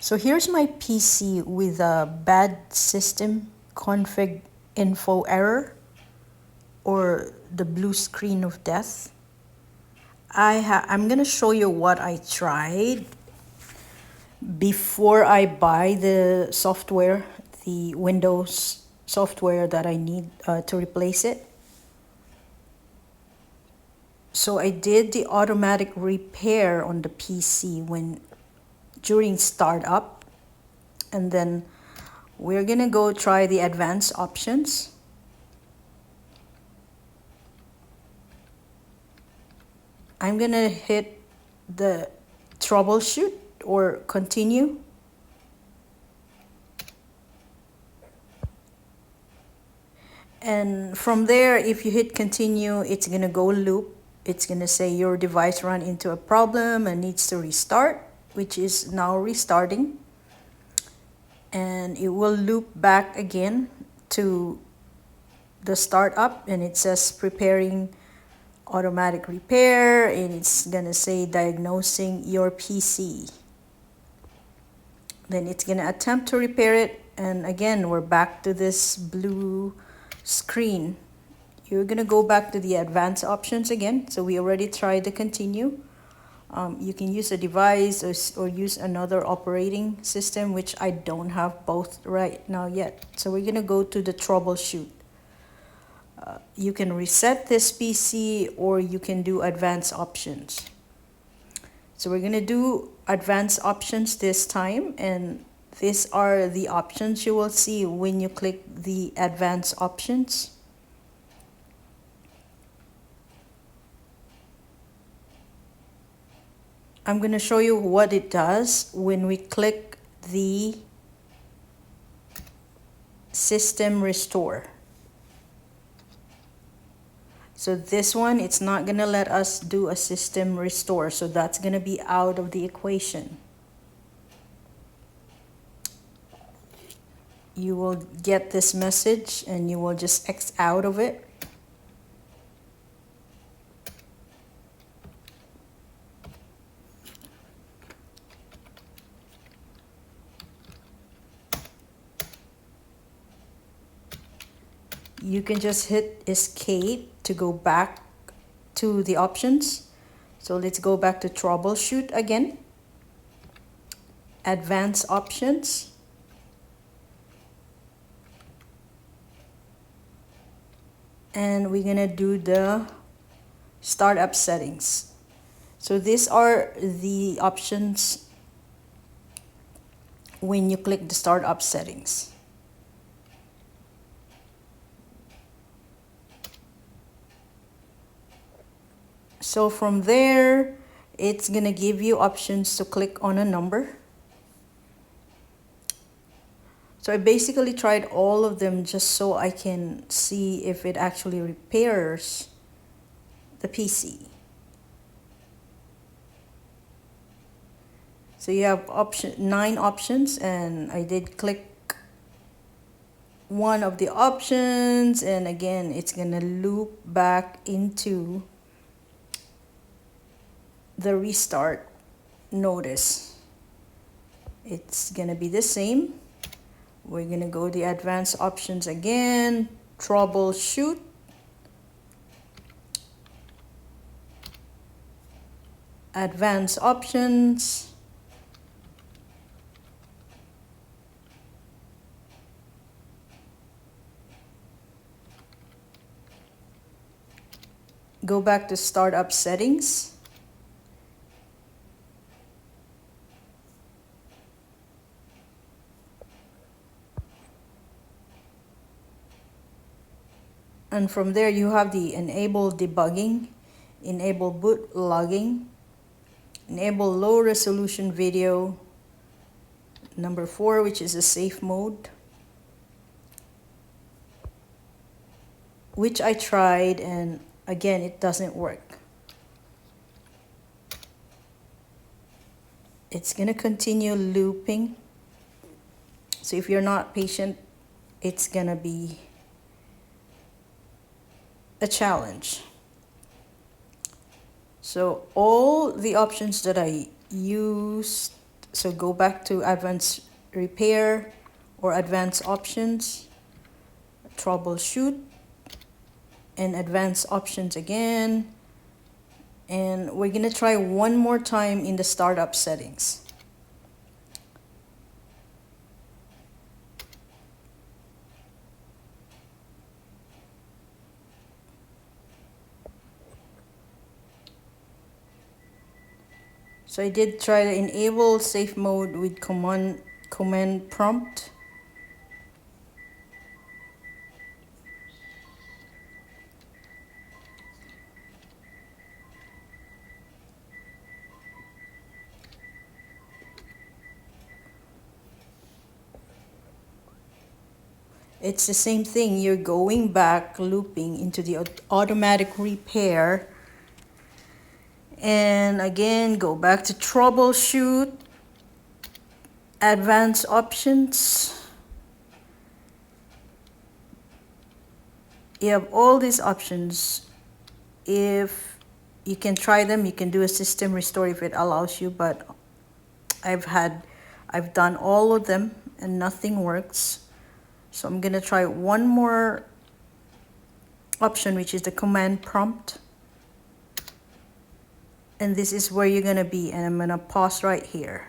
So here's my PC with a bad system config info error, or the blue screen of death. I'm gonna show you what I tried before I buy the software, the Windows software that I need to replace it. So I did the automatic repair on the PC during startup, and then we're gonna go try the advanced options. I'm gonna hit the troubleshoot or continue. And from there, if you hit continue, it's gonna go loop. It's gonna say your device ran into a problem and needs to restart, which is now restarting. And it will loop back again to the startup, and it says preparing automatic repair, and it's gonna say diagnosing your PC. Then it's gonna attempt to repair it, and again we're back to this blue screen. You're gonna go back to the advanced options again. So we already tried the continue. You can use a device or use another operating system, which I don't have both right now yet. So we're gonna go to the troubleshoot. You can reset this PC or you can do advanced options. So we're gonna do advanced options this time, and these are the options you will see when you click the advanced options. I'm gonna show you what it does when we click the system restore. So this one, it's not gonna let us do a system restore, so that's gonna be out of the equation. You will get this message and you will just X out of it. You can just hit escape to go back to the options. So let's go back to troubleshoot again. Advanced options. And we're gonna do the startup settings. So these are the options when you click the startup settings. So from there, it's gonna give you options to click on a number. So I basically tried all of them just so I can see if it actually repairs the PC. So you have 9 options, and I did click one of the options, and again it's gonna loop back into the restart notice. It's gonna be the same. We're gonna go the advanced options again, troubleshoot, advanced options, go back to startup settings. And from there you have the enable debugging, enable boot logging, enable low resolution video, number 4, which is a safe mode, which I tried, and again it doesn't work. It's gonna continue looping. So if you're not patient, it's gonna be a challenge. So all the options that I used So go back to advanced repair or advanced options, troubleshoot, and advanced options again. And we're gonna try one more time in the startup settings. So I did try to enable safe mode with command prompt. It's the same thing. You're going back, looping into the automatic repair. And again, go back to troubleshoot, advanced options. You have all these options. If you can try them, you can do a system restore if it allows you, but I've done all of them and nothing works. So I'm gonna try one more option, which is the command prompt. And this is where you're gonna be, and I'm gonna pause right here.